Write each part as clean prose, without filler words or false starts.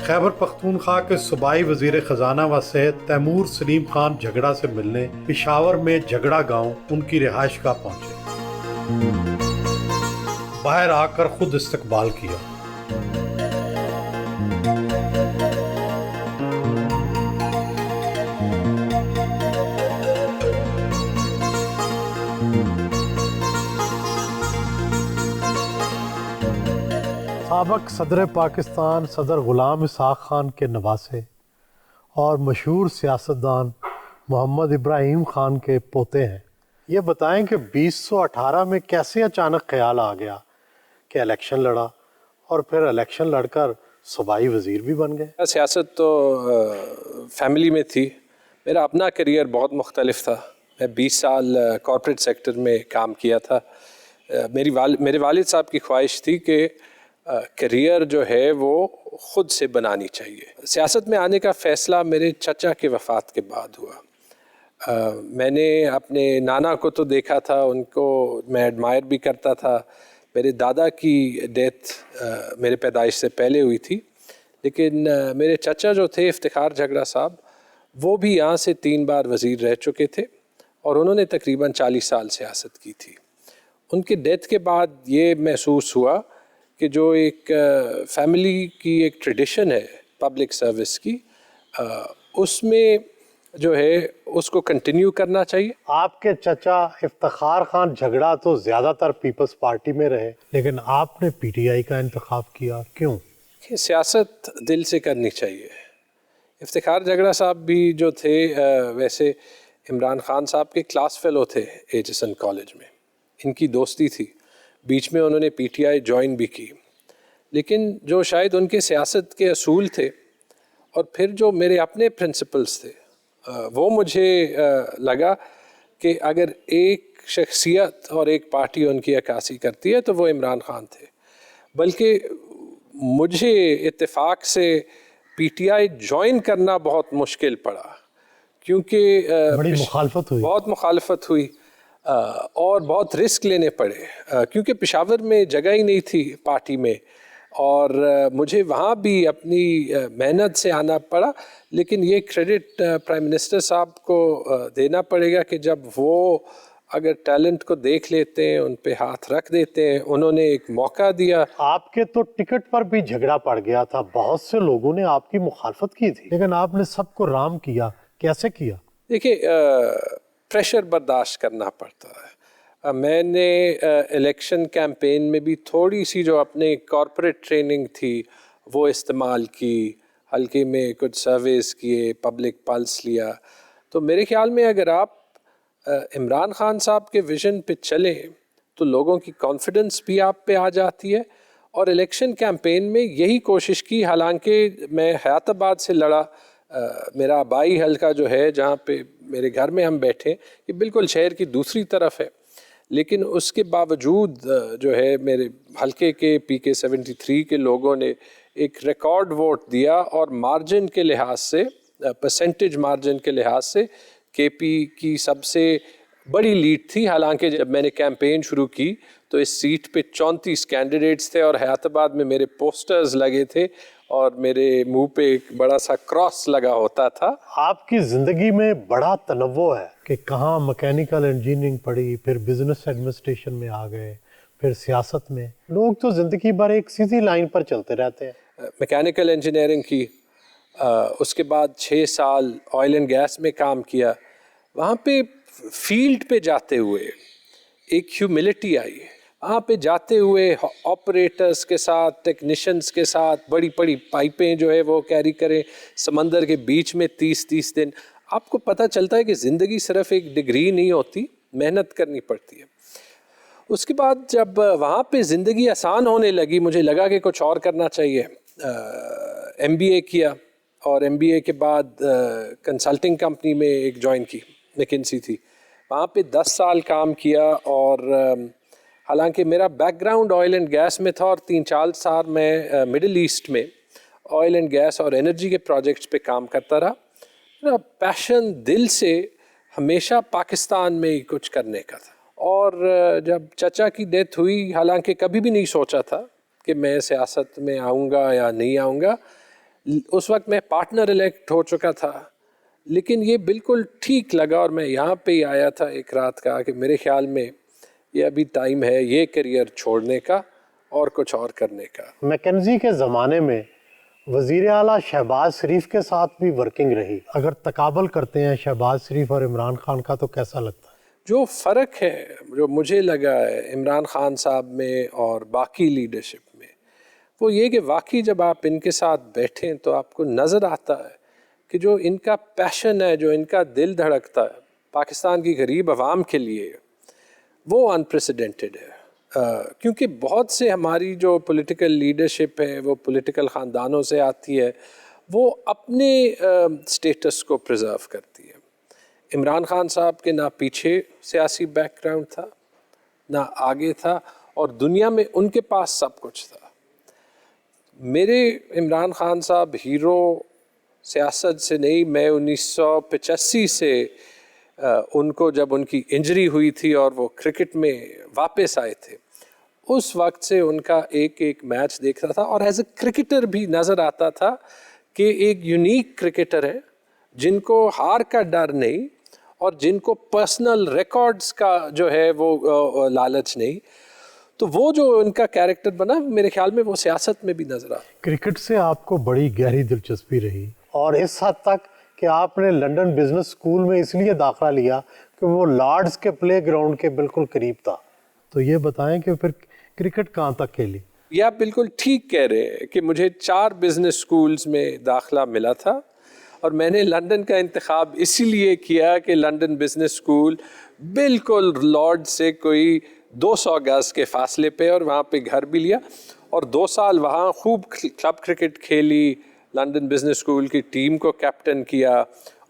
خیبر پختونخوا کے صوبائی وزیر خزانہ و صحت تیمور سلیم خان جھگڑا سے ملنے پشاور میں جھگڑا گاؤں ان کی رہائش گاہ پہنچے، باہر آ کر خود استقبال کیا۔ سابق صدر پاکستان صدر غلام اسحاق خان کے نواسے اور مشہور سیاستدان محمد ابراہیم خان کے پوتے ہیں۔ یہ بتائیں کہ 2018 میں کیسے اچانک خیال آ گیا کہ الیکشن لڑا اور پھر الیکشن لڑ کر صوبائی وزیر بھی بن گئے؟ سیاست تو فیملی میں تھی، میرا اپنا کریئر بہت مختلف تھا۔ میں 20 سال کارپوریٹ سیکٹر میں کام کیا تھا۔ میرے والد صاحب کی خواہش تھی کہ کریئر جو ہے وہ خود سے بنانی چاہیے۔ سیاست میں آنے کا فیصلہ میرے چچا کے وفات کے بعد ہوا۔ میں نے اپنے نانا کو تو دیکھا تھا، ان کو میں ایڈمائر بھی کرتا تھا۔ میرے دادا کی ڈیتھ میرے پیدائش سے پہلے ہوئی تھی، لیکن میرے چچا جو تھے افتخار جھگڑا صاحب، وہ بھی یہاں سے 3 بار وزیر رہ چکے تھے اور انہوں نے تقریباً 40 سال سیاست کی تھی۔ ان کی ڈیتھ کے بعد یہ محسوس ہوا کہ جو ایک فیملی کی ایک ٹریڈیشن ہے پبلک سروس کی، اس میں جو ہے اس کو کنٹینیو کرنا چاہیے۔ آپ کے چچا افتخار خان جھگڑا تو زیادہ تر پیپلز پارٹی میں رہے، لیکن آپ نے پی ٹی آئی کا انتخاب کیا، کیوں؟ کہ سیاست دل سے کرنی چاہیے۔ افتخار جھگڑا صاحب بھی جو تھے ویسے عمران خان صاحب کے کلاس فیلو تھے ایچسن کالج میں، ان کی دوستی تھی، بیچ میں انہوں نے پی ٹی آئی جوائن بھی کی، لیکن جو شاید ان کے سیاست کے اصول تھے اور پھر جو میرے اپنے پرنسپلز تھے، وہ مجھے لگا کہ اگر ایک شخصیت اور ایک پارٹی ان کی عکاسی کرتی ہے تو وہ عمران خان تھے۔ بلکہ مجھے اتفاق سے پی ٹی آئی جوائن کرنا بہت مشکل پڑا، کیونکہ بڑی مخالفت ہوئی، بہت مخالفت ہوئی اور بہت رسک لینے پڑے، کیونکہ پشاور میں جگہ ہی نہیں تھی پارٹی میں، اور مجھے وہاں بھی اپنی محنت سے آنا پڑا۔ لیکن یہ کریڈٹ پرائم منسٹر صاحب کو دینا پڑے گا کہ جب وہ اگر ٹیلنٹ کو دیکھ لیتے ہیں، ان پہ ہاتھ رکھ دیتے ہیں، انہوں نے ایک موقع دیا۔ آپ کے تو ٹکٹ پر بھی جھگڑا پڑ گیا تھا، بہت سے لوگوں نے آپ کی مخالفت کی تھی، لیکن آپ نے سب کو رام کیا، کیسے کیا؟ دیکھیں، پریشر برداشت کرنا پڑتا ہے۔ میں نے الیکشن کیمپین میں بھی تھوڑی سی جو اپنے کارپوریٹ ٹریننگ تھی وہ استعمال کی، حلقے میں کچھ سرویز کیے، پبلک پلس لیا۔ تو میرے خیال میں اگر آپ عمران خان صاحب کے ویژن پہ چلیں تو لوگوں کی کانفیڈنس بھی آپ پہ آ جاتی ہے۔ اور الیکشن کیمپین میں یہی کوشش کی، حالانکہ میں حیات آباد سے لڑا، میرا آبائی حلقہ جو ہے جہاں پہ میرے گھر میں ہم بیٹھے، یہ بالکل شہر کی دوسری طرف ہے، لیکن اس کے باوجود جو ہے میرے حلقے کے پی کے 73 کے لوگوں نے ایک ریکارڈ ووٹ دیا، اور مارجن کے لحاظ سے، پرسنٹیج مارجن کے لحاظ سے کے پی کی سب سے بڑی لیڈ تھی۔ حالانکہ جب میں نے کیمپین شروع کی تو اس سیٹ پہ 34 کینڈیڈیٹس تھے اور حیات آباد میں میرے پوسٹرز لگے تھے اور میرے منہ پہ ایک بڑا سا کراس لگا ہوتا تھا۔ آپ کی زندگی میں بڑا تنوع ہے کہ کہاں مکینیکل انجینئرنگ پڑھی، پھر بزنس ایڈمنسٹریشن میں آ گئے، پھر سیاست میں۔ لوگ تو زندگی بھر ایک سیدھی لائن پر چلتے رہتے ہیں۔ میکینیکل انجینئرنگ کی، اس کے بعد 6 سال آئل اینڈ گیس میں کام کیا۔ وہاں پہ فیلڈ پہ جاتے ہوئے ایک ہیوملٹی آئی، وہاں پہ جاتے ہوئے آپریٹرز کے ساتھ، ٹیکنیشنز کے ساتھ بڑی بڑی پائپیں جو ہے وہ کیری کریں سمندر کے بیچ میں 30 دن۔ آپ کو پتہ چلتا ہے کہ زندگی صرف ایک ڈگری نہیں ہوتی، محنت کرنی پڑتی ہے۔ اس کے بعد جب وہاں پہ زندگی آسان ہونے لگی، مجھے لگا کہ کچھ اور کرنا چاہیے۔ ایم بی اے کیا، اور ایم بی اے کے بعد کنسلٹنگ کمپنی میں ایک جوائن کی، میکنسی تھی، وہاں پہ 10 سال کام کیا۔ اور حالانکہ میرا background oil and gas میں تھا، اور 3-4 سال میں مڈل ایسٹ میں آئل اینڈ گیس اور انرجی کے پروجیکٹس پہ کام کرتا رہا۔ میرا پیشن دل سے ہمیشہ پاکستان میں ہی کچھ کرنے کا تھا۔ اور جب چچا کی ڈیتھ ہوئی، حالانکہ کبھی بھی نہیں سوچا تھا کہ میں سیاست میں آؤں گا یا نہیں آؤں گا، اس وقت میں پارٹنر الیکٹ ہو چکا تھا، لیکن یہ بالکل ٹھیک لگا اور میں یہاں پہ ہی آیا تھا ایک رات کا کہ میرے خیال میں یہ ابھی ٹائم ہے یہ کیریئر چھوڑنے کا اور کچھ اور کرنے کا۔ میکنزی کے زمانے میں وزیر اعلیٰ شہباز شریف کے ساتھ بھی ورکنگ رہی، اگر تقابل کرتے ہیں شہباز شریف اور عمران خان کا تو کیسا لگتا ہے؟ جو فرق ہے جو مجھے لگا ہے عمران خان صاحب میں اور باقی لیڈرشپ میں، وہ یہ کہ واقعی جب آپ ان کے ساتھ بیٹھیں تو آپ کو نظر آتا ہے کہ جو ان کا پیشن ہے، جو ان کا دل دھڑکتا ہے پاکستان کی غریب عوام کے لیے، وہ انپریسیڈنٹڈ ہے۔ کیونکہ بہت سے ہماری جو پولیٹیکل لیڈرشپ ہے وہ پولیٹیکل خاندانوں سے آتی ہے، وہ اپنے سٹیٹس کو پریزرو کرتی ہے۔ عمران خان صاحب کے نہ پیچھے سیاسی بیک گراؤنڈ تھا نہ آگے تھا، اور دنیا میں ان کے پاس سب کچھ تھا۔ میرے عمران خان صاحب ہیرو سیاست سے نہیں، میں 1985 سے ان کو جب ان کی انجری ہوئی تھی اور وہ کرکٹ میں واپس آئے تھے، اس وقت سے ان کا ایک ایک میچ دیکھتا تھا، اور ایز اے کرکٹر بھی نظر آتا تھا کہ ایک یونیک کرکٹر ہے جن کو ہار کا ڈر نہیں اور جن کو پرسنل ریکارڈز کا جو ہے وہ لالچ نہیں۔ تو وہ جو ان کا کیریکٹر بنا میرے خیال میں وہ سیاست میں بھی نظر آتا۔ کرکٹ سے آپ کو بڑی گہری دلچسپی رہی، اور اس حد تک کہ آپ نے لنڈن بزنس اسکول میں اس لیے داخلہ لیا کہ وہ لارڈز کے پلے گراؤنڈ کے بالکل قریب تھا۔ تو یہ بتائیں کہ پھر کرکٹ کہاں تک کھیلی؟ یہ آپ بالکل ٹھیک کہہ رہے ہیں کہ مجھے 4 بزنس اسکولز میں داخلہ ملا تھا، اور میں نے لنڈن کا انتخاب اسی لیے کیا کہ لنڈن بزنس اسکول بالکل لارڈ سے کوئی 200 گز کے فاصلے پہ، اور وہاں پہ گھر بھی لیا، اور 2 سال وہاں خوب کلب کرکٹ کھیلی، لنڈن بزنس اسکول کی ٹیم کو کیپٹن کیا،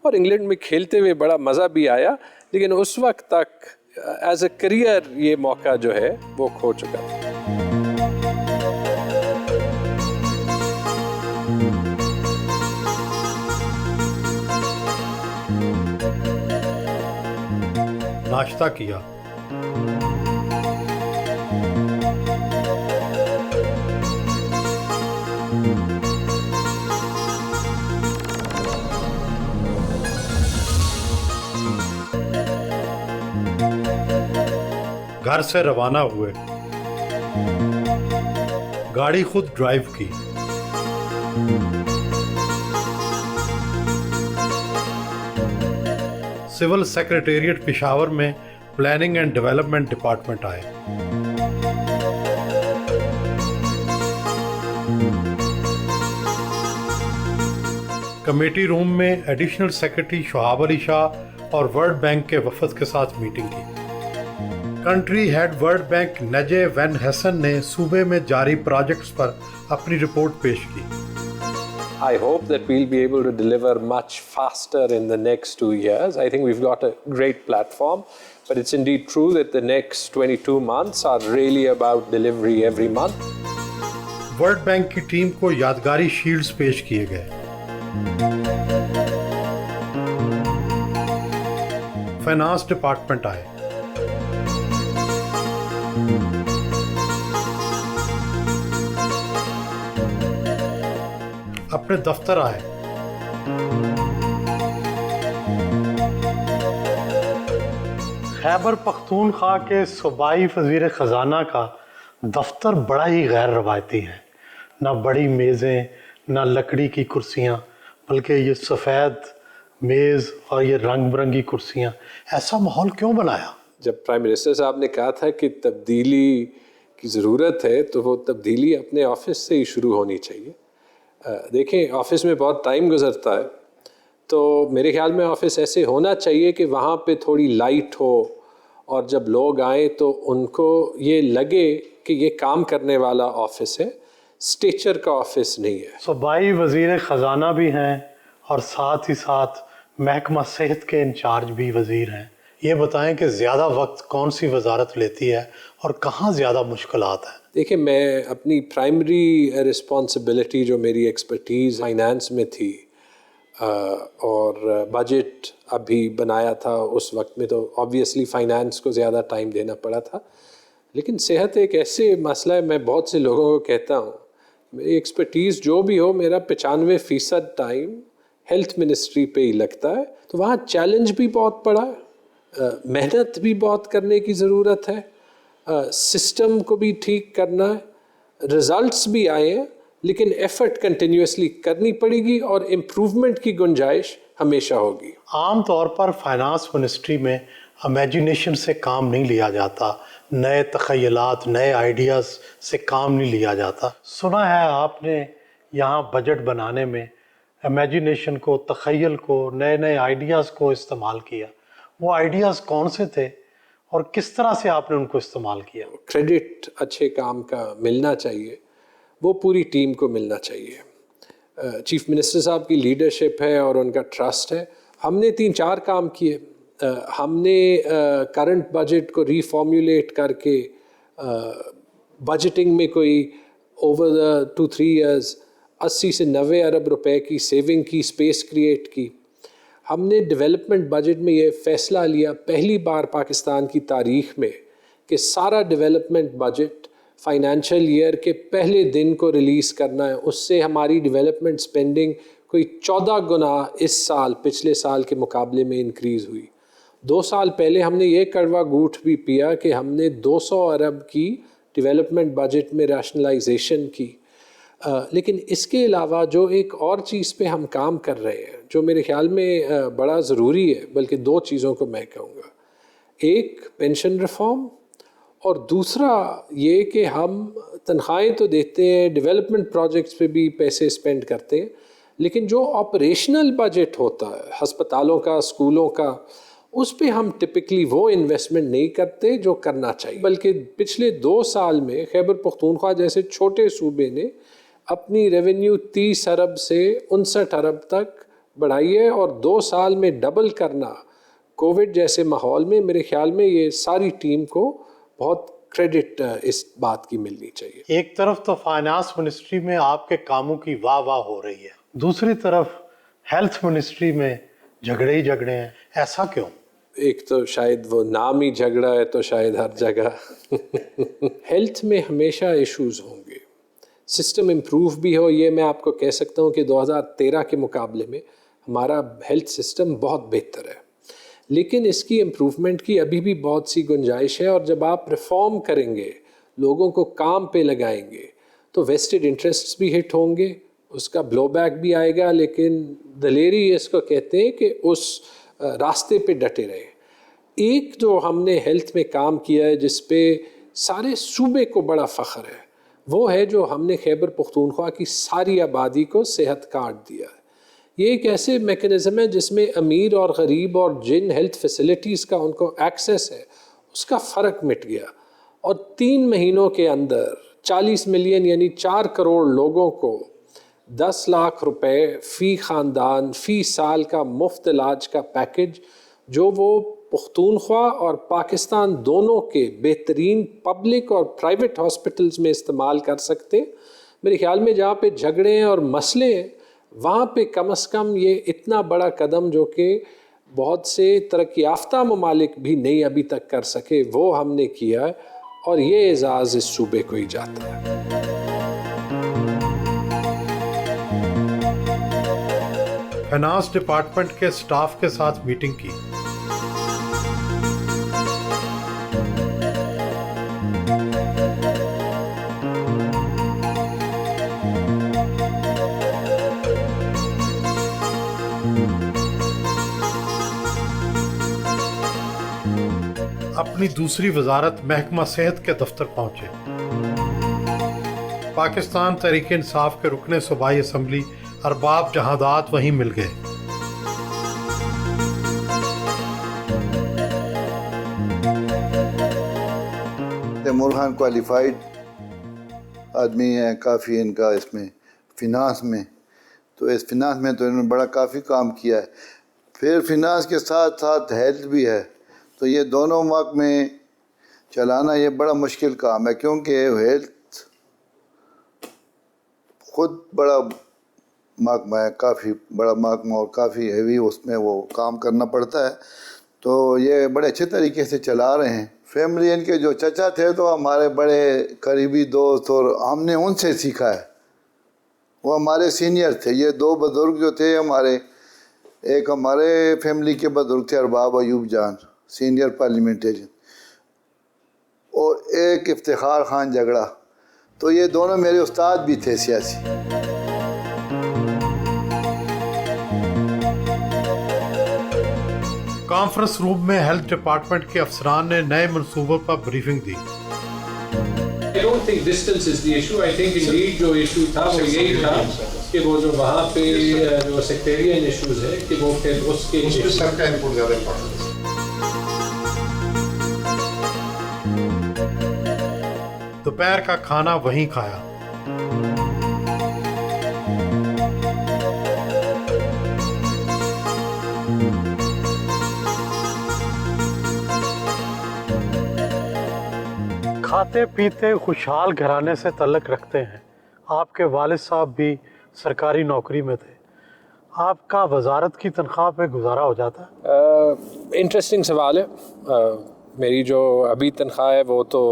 اور انگلینڈ میں کھیلتے ہوئے بڑا مزہ بھی آیا، لیکن اس وقت تک ایز اے کریئر یہ موقع جو ہے وہ کھو چکا تھا۔ ناشتہ کیا، گھر سے روانہ ہوئے، گاڑی خود ڈرائیو کی، سول سیکریٹریٹ پشاور میں پلاننگ اینڈ ڈیولپمنٹ ڈپارٹمنٹ آئے۔ کمیٹی روم میں ایڈیشنل سیکرٹری شہاب علی شاہ اور ورلڈ بینک کے وفد کے ساتھ میٹنگ کی۔ Country head world bank Najy Benhassine نے صوبے میں جاری پروجیکٹس پر اپنی رپورٹ پیش کی۔ I hope that we'll be able to deliver much faster in the next 2 years. I think we've got a great platform, but it's indeed true that the next 22 months are really about delivery every month. World bank کی team کو یادگاری shields پیش کیے گئے۔ Finance department آئے، اپنے دفتر آئے، خیبر پختونخوا کے صوبائی وزیر خزانہ کا دفتر بڑا ہی غیر روایتی ہے، نہ بڑی میزیں نہ لکڑی کی کرسیاں، بلکہ یہ سفید میز اور یہ رنگ برنگی کرسیاں۔ ایسا ماحول کیوں بنایا؟ جب پرائم منسٹر صاحب نے کہا تھا کہ تبدیلی کی ضرورت ہے تو وہ تبدیلی اپنے آفس سے ہی شروع ہونی چاہیے۔ دیکھیں آفس میں بہت ٹائم گزرتا ہے، تو میرے خیال میں آفس ایسے ہونا چاہیے کہ وہاں پہ تھوڑی لائٹ ہو، اور جب لوگ آئیں تو ان کو یہ لگے کہ یہ کام کرنے والا آفس ہے، اسٹیچر کا آفس نہیں ہے۔ صوبائی وزیر خزانہ بھی ہیں اور ساتھ ہی ساتھ محکمہ صحت کے انچارج بھی وزیر ہیں۔ یہ بتائیں کہ زیادہ وقت کون سی وزارت لیتی ہے اور کہاں زیادہ مشکلات ہیں؟ دیکھیں میں اپنی پرائمری رسپانسبلٹی جو میری ایکسپرٹیز فائنانس میں تھی، اور بجٹ ابھی بنایا تھا اس وقت میں، تو آبویسلی فائنانس کو زیادہ ٹائم دینا پڑا تھا، لیکن صحت ایک ایسے مسئلہ ہے، میں بہت سے لوگوں کو کہتا ہوں میری ایکسپرٹیز جو بھی ہو، میرا 95% ٹائم ہیلتھ منسٹری پہ ہی لگتا ہے. تو وہاں چیلنج بھی بہت بڑا ہے، محنت بھی بہت کرنے کی ضرورت ہے، سسٹم کو بھی ٹھیک کرنا ہے، رزلٹس بھی آئے ہیں، لیکن ایفرٹ کنٹینیوسلی کرنی پڑے گی اور امپروومنٹ کی گنجائش ہمیشہ ہوگی. عام طور پر فائنانس منسٹری میں امیجنیشن سے کام نہیں لیا جاتا، نئے تخیلات، نئے آئیڈیاز سے کام نہیں لیا جاتا. سنا ہے آپ نے یہاں بجٹ بنانے میں امیجنیشن کو، تخیل کو، نئے نئے آئیڈیاز کو استعمال کیا. وہ آئیڈیاز کون سے تھے اور کس طرح سے آپ نے ان کو استعمال کیا؟ کریڈٹ اچھے کام کا ملنا چاہیے، وہ پوری ٹیم کو ملنا چاہیے. چیف منسٹر صاحب کی لیڈرشپ ہے اور ان کا ٹرسٹ ہے. ہم نے 3-4 کام کیے. ہم نے کرنٹ بجٹ کو ری فارمولیٹ کر کے بجٹنگ میں کوئی اوور دا 2-3 ایئرز 80 سے 90 ارب روپے کی سیونگ کی، اسپیس کریٹ کی. ہم نے ڈیولپمنٹ بجٹ میں یہ فیصلہ لیا پہلی بار پاکستان کی تاریخ میں کہ سارا ڈیولپمنٹ بجٹ فائنینشیل ایئر کے پہلے دن کو ریلیز کرنا ہے. اس سے ہماری ڈیولپمنٹ سپینڈنگ کوئی 14 گنا اس سال پچھلے سال کے مقابلے میں انکریز ہوئی. 2 سال پہلے ہم نے یہ کڑوا گھونٹ بھی پیا کہ ہم نے 200 ارب کی ڈیولپمنٹ بجٹ میں ریشنلائزیشن کی. لیکن اس کے علاوہ جو ایک اور چیز پہ ہم کام کر رہے ہیں جو میرے خیال میں بڑا ضروری ہے، بلکہ 2 چیزوں کو میں کہوں گا. ایک پینشن ریفارم، اور دوسرا یہ کہ ہم تنخواہیں تو دیتے ہیں، ڈیولپمنٹ پروجیکٹس پہ بھی پیسے اسپینڈ کرتے ہیں، لیکن جو آپریشنل بجٹ ہوتا ہے ہسپتالوں کا، اسکولوں کا، اس پہ ہم ٹپکلی وہ انویسٹمنٹ نہیں کرتے جو کرنا چاہیے. بلکہ پچھلے 2 سال میں خیبر پختونخوا جیسے چھوٹے صوبے نے اپنی ریونیو 30 ارب سے 59 ارب تک بڑھائی ہے، اور 2 سال میں ڈبل کرنا کووڈ جیسے ماحول میں، میرے خیال میں یہ ساری ٹیم کو بہت کریڈٹ اس بات کی ملنی چاہیے. ایک طرف تو فائنانس منسٹری میں آپ کے کاموں کی واہ واہ ہو رہی ہے، دوسری طرف ہیلتھ منسٹری میں جھگڑے ہی جھگڑے ہیں. ایسا کیوں؟ ایک تو شاید وہ نام ہی جھگڑا ہے، تو شاید ہر جگہ ہیلتھ میں ہمیشہ ایشوز ہوں گے. سسٹم امپروو بھی ہو، یہ میں آپ کو کہہ سکتا ہوں کہ 2013 کے مقابلے میں ہمارا ہیلتھ سسٹم بہت بہتر ہے، لیکن اس کی امپروومنٹ کی ابھی بھی بہت سی گنجائش ہے. اور جب آپ ریفارم کریں گے، لوگوں کو کام پہ لگائیں گے، تو ویسٹڈ انٹرسٹس بھی ہٹ ہوں گے، اس کا بلو بیک بھی آئے گا. لیکن دلیری اس کو کہتے ہیں کہ اس راستے پہ ڈٹے رہے. ایک جو ہم نے ہیلتھ میں کام کیا ہے جس پہ سارے صوبے کو بڑا فخر ہے، وہ ہے جو ہم نے خیبر پختونخوا کی ساری آبادی کو صحت کارڈ دیا ہے. یہ ایک ایسے میکنزم ہے جس میں امیر اور غریب اور جن ہیلتھ فیسلٹیز کا ان کو ایکسیس ہے، اس کا فرق مٹ گیا. اور 3 مہینوں کے اندر 40 ملین یعنی 4 کروڑ لوگوں کو 10 لاکھ روپے فی خاندان فی سال کا مفت علاج کا پیکج، جو وہ پختونخوا اور پاکستان دونوں کے بہترین پبلک اور پرائیویٹ ہاسپٹلز میں استعمال کر سکتے. میرے خیال میں جہاں پہ جھگڑے ہیں اور مسئلے ہیں، وہاں پہ کم از کم یہ اتنا بڑا قدم جو کہ بہت سے ترقی یافتہ ممالک بھی نہیں ابھی تک کر سکے، وہ ہم نے کیا ہے، اور یہ اعزاز اس صوبے کو ہی جاتا ہے. فائنانس ڈپارٹمنٹ کے سٹاف کے ساتھ میٹنگ کی. اپنی دوسری وزارت محکمہ صحت کے دفتر پہنچے. پاکستان تحریک انصاف کے رکن صوبائی اسمبلی ارباب جہادات وہیں مل گئے. تیمور خان کوالیفائڈ آدمی ہیں کافی، ان کا اس میں فنانس میں، تو اس فنانس میں تو انہوں نے بڑا کافی کام کیا ہے. پھر فنانس کے ساتھ ساتھ ہیلتھ بھی ہے، تو یہ دونوں محکمے چلانا یہ بڑا مشکل کام ہے، کیونکہ ہیلتھ خود بڑا محکمہ ہے، کافی بڑا محکمہ اور کافی ہیوی اس میں وہ کام کرنا پڑتا ہے. تو یہ بڑے اچھے طریقے سے چلا رہے ہیں. فیملی ان کے جو چچا تھے تو ہمارے بڑے قریبی دوست، اور ہم نے ان سے سیکھا ہے. وہ ہمارے سینئر تھے. یہ دو بزرگ جو تھے ہمارے، ایک ہمارے فیملی کے بزرگ تھے ارباب ایوب جان سینئر پارلیمنٹیرین، اور ایک افتخار خان جھگڑا. تو یہ دونوں میرے استاد بھی تھے سیاسی. کانفرنس روم میں ہیلتھ ڈپارٹمنٹ کے افسران نے نئے منصوبوں پر بریفنگ دی. I don't think distance is the issue. I think indeed جو issue تھا وہ یہی تھا کہ وہ جو وہاں پہ جو سیکٹیرین ایشوز ہے کہ وہ پھر اس کے سب کا انپٹ زیادہ امپورٹنٹ ہے. دوپہر کا کھانا وہیں کھایا. کھاتے پیتے خوشحال گھرانے سے تعلق رکھتے ہیں. آپ کے والد صاحب بھی سرکاری نوکری میں تھے. آپ کا وزارت کی تنخواہ پہ گزارا ہو جاتا ہے؟ انٹرسٹنگ سوال ہے. میری جو ابھی تنخواہ ہے وہ تو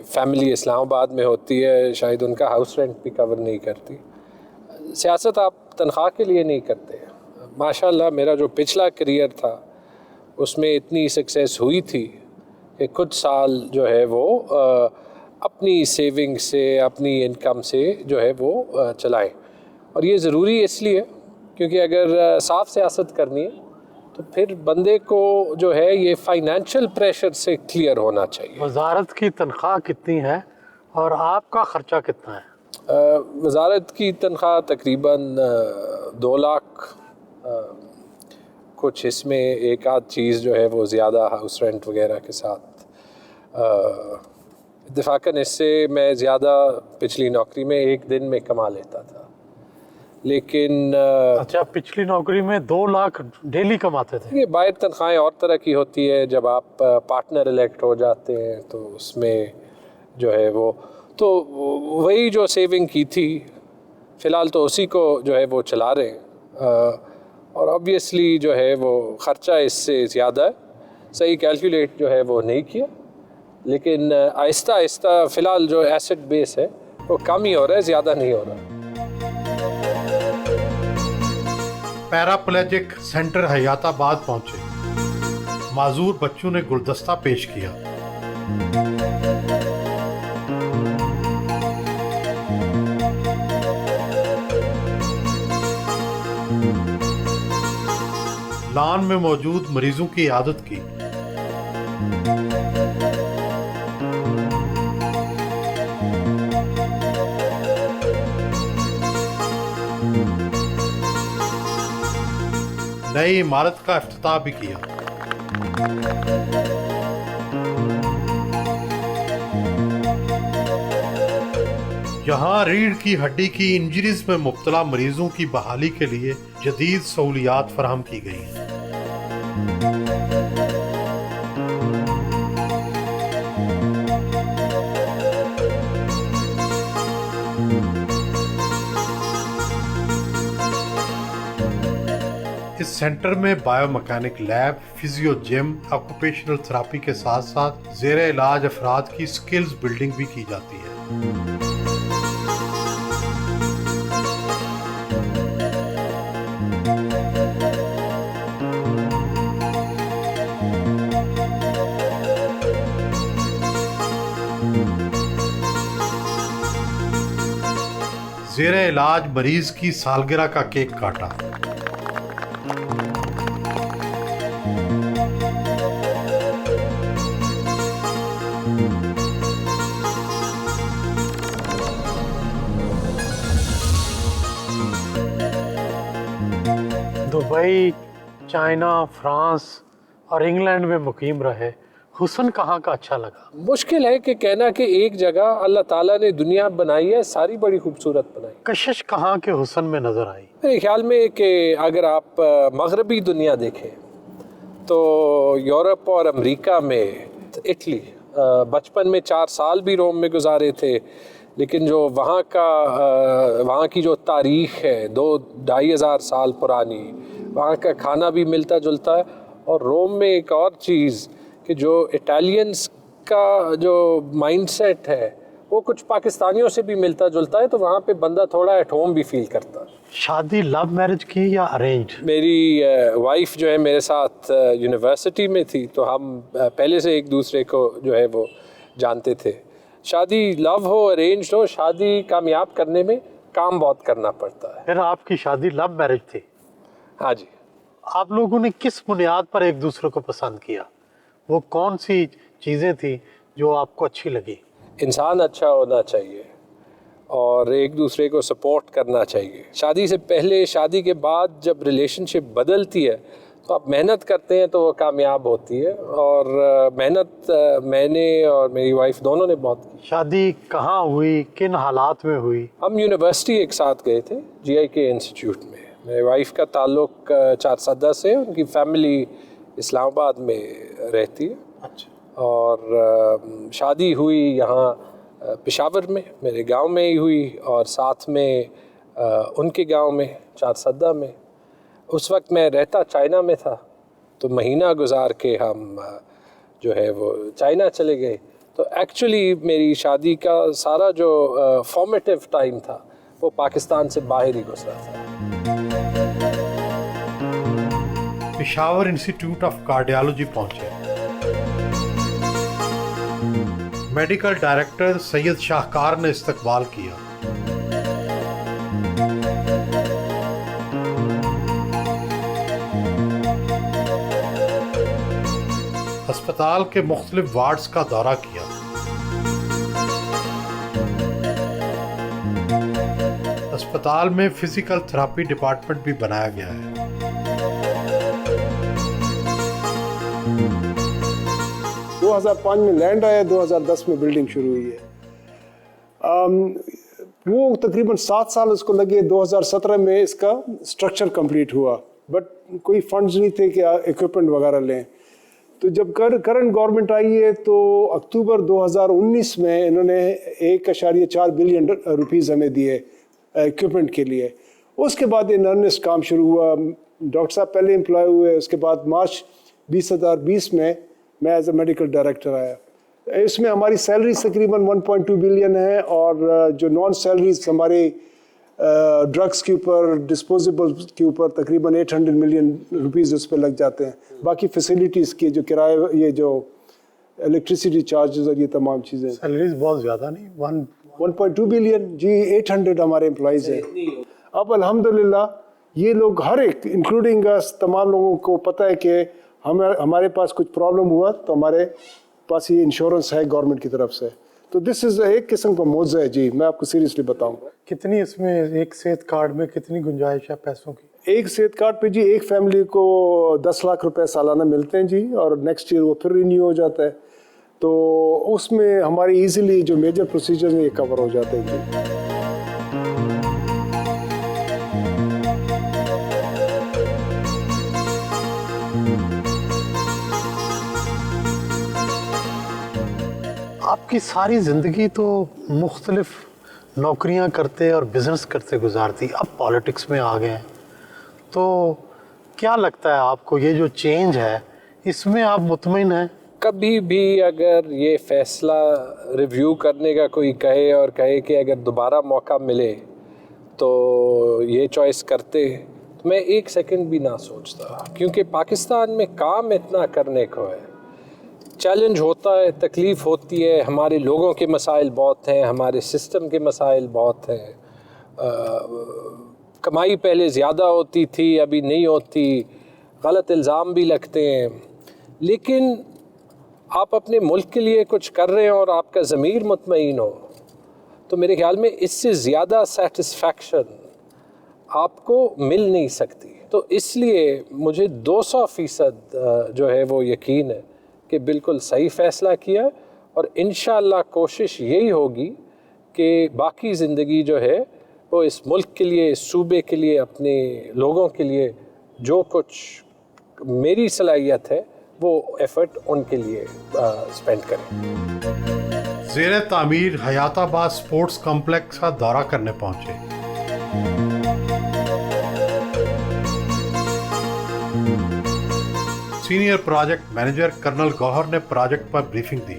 فیملی اسلام آباد میں ہوتی ہے، شاید ان کا ہاؤس رینٹ بھی کور نہیں کرتی. سیاست آپ تنخواہ کے لیے نہیں کرتے. ماشاء اللہ میرا جو پچھلا کریئر تھا اس میں اتنی سکسیس ہوئی تھی کہ کچھ سال جو ہے وہ اپنی سیونگ سے اپنی انکم سے جو ہے وہ چلائیں. اور یہ ضروری اس لیے کیونکہ اگر صاف سیاست کرنی ہے تو پھر بندے کو جو ہے یہ فائنینشیل پریشر سے کلیئر ہونا چاہیے. وزارت کی تنخواہ کتنی ہے اور آپ کا خرچہ کتنا ہے؟ وزارت کی تنخواہ تقریباً 2 لاکھ. کچھ اس میں ایک آدھ چیز جو ہے وہ زیادہ ہاؤس رینٹ وغیرہ کے ساتھ اتفاقاً اس سے میں زیادہ پچھلی نوکری میں ایک دن میں کما لیتا تھا. لیکن اچھا، پچھلی نوکری میں 2 لاکھ ڈیلی کماتے تھے؟ یہ باہر تنخواہیں اور طرح کی ہوتی ہے. جب آپ پارٹنر الیکٹ ہو جاتے ہیں تو اس میں جو ہے وہ تو وہی جو سیونگ کی تھی فی الحال تو اسی کو جو ہے وہ چلا رہے ہیں. اور آبویسلی جو ہے وہ خرچہ اس سے زیادہ ہے. صحیح کیلکولیٹ جو ہے وہ نہیں کیا، لیکن آہستہ آہستہ فی الحال جو ایسٹ بیس ہے وہ کم ہی ہو رہا ہے، زیادہ نہیں ہو رہا. پیراپلیجک سینٹر حیات آباد پہنچے. معذور بچوں نے گلدستہ پیش کیا. لان میں موجود مریضوں کی عیادت کی. نئی عمارت کا افتتاح بھی کیا. یہاں ریڑھ کی ہڈی کی انجریز میں مبتلا مریضوں کی بحالی کے لیے جدید سہولیات فراہم کی گئی ہیں. اس سینٹر میں بایو مکینک لیب، فزیو جم، آکوپیشنل تھراپی کے ساتھ ساتھ زیر علاج افراد کی سکلز بلڈنگ بھی کی جاتی ہے. زیر علاج مریض کی سالگرہ کا کیک کاٹا. دبئی، چائنا، فرانس اور انگلینڈ میں مقیم رہے. حسن کہاں کا اچھا لگا؟ مشکل ہے کہ کہنا کہ ایک جگہ اللہ تعالیٰ نے دنیا بنائی ہے، ساری بڑی خوبصورت بنائی. کشش کہاں کے حسن میں نظر آئی؟ میرے خیال میں کہ اگر آپ مغربی دنیا دیکھیں تو یورپ اور امریکہ میں، اٹلی، بچپن میں 4 سال بھی روم میں گزارے تھے، لیکن جو وہاں کی جو تاریخ ہے 2-2.5 ہزار سال پرانی، وہاں کا کھانا بھی ملتا جلتا ہے. اور روم میں ایک اور چیز کہ جو اٹالینس کا جو مائنڈ سیٹ ہے وہ کچھ پاکستانیوں سے بھی ملتا جلتا ہے، تو وہاں پہ بندہ تھوڑا ایٹ ہوم بھی فیل کرتا ہے۔ شادی لو میرج کی یا ارینج؟ میری وائف جو ہے میرے ساتھ یونیورسٹی میں تھی، تو ہم پہلے سے ایک دوسرے کو جو ہے وہ جانتے تھے۔ شادی لو ہو ارینج ہو، شادی کامیاب کرنے میں کام بہت کرنا پڑتا ہے۔ پھر آپ کی شادی لو میرج تھی؟ ہاں جی۔ آپ لوگوں نے کس بنیاد پر ایک دوسرے کو پسند کیا؟ وہ کون سی چیزیں تھیں جو آپ کو اچھی لگی؟ انسان اچھا ہونا چاہیے اور ایک دوسرے کو سپورٹ کرنا چاہیے۔ شادی سے پہلے، شادی کے بعد جب ریلیشن شپ بدلتی ہے تو آپ محنت کرتے ہیں تو وہ کامیاب ہوتی ہے، اور محنت میں نے اور میری وائف دونوں نے بہت کی۔ شادی کہاں ہوئی، کن حالات میں ہوئی؟ ہم یونیورسٹی ایک ساتھ گئے تھے، GIK انسٹیٹیوٹ میں۔ میری وائف کا تعلق چارسدہ سے، ان کی فیملی اسلام آباد میں رہتی ہے، اچھا۔ اور شادی ہوئی یہاں پشاور میں، میرے گاؤں میں ہی ہوئی، اور ساتھ میں ان کے گاؤں میں چارسدہ میں۔ اس وقت میں رہتا چائنا میں تھا، تو مہینہ گزار کے ہم جو ہے وہ چائنا چلے گئے۔ تو ایکچولی میری شادی کا سارا جو فارمیٹیو ٹائم تھا وہ پاکستان سے باہر ہی گزرا تھا۔ پشاور انسٹیٹیوٹ آف کارڈیالوجی پہنچے۔ میڈیکل ڈائریکٹر سید شاہکار نے استقبال کیا۔ ہسپتال کے مختلف وارڈز کا دورہ کیا۔ ہسپتال میں فزیکل تھراپی ڈپارٹمنٹ بھی بنایا گیا ہے۔ 2005 میں لینڈ آیا، 2010 میں بلڈنگ شروع ہوئی ہے۔ وہ تقریباً 7 سال اس کو لگے، 2017 میں اس کا اسٹرکچر کمپلیٹ ہوا، بٹ کوئی فنڈز نہیں تھے کہ ایکوپمنٹ وغیرہ لیں۔ تو جب کرنٹ گورنمنٹ آئی ہے تو اکتوبر 2019 میں انہوں نے 1.4 بلین روپیز ہمیں دیے ایکوپمنٹ کے لیے۔ اس کے بعد ان ارنسٹ کام شروع ہوا۔ ڈاکٹر صاحب پہلے امپلائی ہوئے، اس کے بعد مارچ 2020 میں میں ایز اے میڈیکل ڈائریکٹر آیا۔ اس میں ہماری سیلریز تقریباً 1.2 بلین ہے، اور جو نان سیلریز ہمارے ڈرگس کے اوپر، ڈسپوزیبل کے اوپر تقریباً 800 ملین روپیز اس پہ لگ جاتے ہیں۔ باقی فیسلٹیز کے جو کرایہ، یہ جو الیکٹریسٹی چارجز اور یہ تمام چیزیں۔ سیلریز بہت زیادہ نہیں، 1.2 بلین جی، 800 ہمارے امپلائیز ہیں۔ اب الحمدللہ یہ لوگ ہر ایک انکلوڈنگ تمام لوگوں کو پتہ ہے کہ ہمارے پاس کچھ پرابلم ہوا تو ہمارے پاس یہ انشورنس ہے گورنمنٹ کی طرف سے۔ تو دس از ایک قسم کا موضوع ہے جی، میں آپ کو سیریسلی بتاؤں۔ کتنی اس میں ایک صحت کارڈ میں کتنی گنجائش ہے پیسوں کی؟ ایک صحت کارڈ پہ جی ایک فیملی کو 10 لاکھ روپے سالانہ ملتے ہیں جی، اور نیکسٹ ایئر وہ پھر رینیو ہو جاتا ہے۔ تو اس میں ہماری ایزیلی جو میجر پروسیجرز ہیں یہ کور ہو جاتے ہیں جی۔ آپ کی ساری زندگی تو مختلف نوکریاں کرتے اور بزنس کرتے گزارتی، اب پالیٹکس میں آ گئے ہیں، تو کیا لگتا ہے آپ کو یہ جو چینج ہے اس میں آپ مطمئن ہیں؟ کبھی بھی اگر یہ فیصلہ ریویو کرنے کا کوئی کہے اور کہے کہ اگر دوبارہ موقع ملے تو یہ چوائس کرتے، تو میں ایک سیکنڈ بھی نہ سوچتا، کیونکہ پاکستان میں کام اتنا کرنے کو ہے، چیلنج ہوتا ہے، تکلیف ہوتی ہے، ہمارے لوگوں کے مسائل بہت ہیں، ہمارے سسٹم کے مسائل بہت ہیں، کمائی پہلے زیادہ ہوتی تھی، ابھی نہیں ہوتی، غلط الزام بھی لگتے ہیں، لیکن آپ اپنے ملک کے لیے کچھ کر رہے ہیں اور آپ کا ضمیر مطمئن ہو، تو میرے خیال میں اس سے زیادہ سیٹسفیکشن آپ کو مل نہیں سکتی۔ تو اس لیے مجھے 200% جو ہے وہ یقین ہے کہ بالکل صحیح فیصلہ کیا، اور انشاءاللہ کوشش یہی ہوگی کہ باقی زندگی جو ہے وہ اس ملک کے لیے، اس صوبے کے لیے، اپنے لوگوں کے لیے جو کچھ میری صلاحیت ہے وہ ایفرٹ ان کے لیے اسپینڈ کریں۔ زیر تعمیر حیات آباد سپورٹس کمپلیکس کا دورہ کرنے پہنچے۔ سینئر پروجیکٹ مینیجر کرنل گوہر نے پروجیکٹ پر بریفنگ دی۔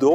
2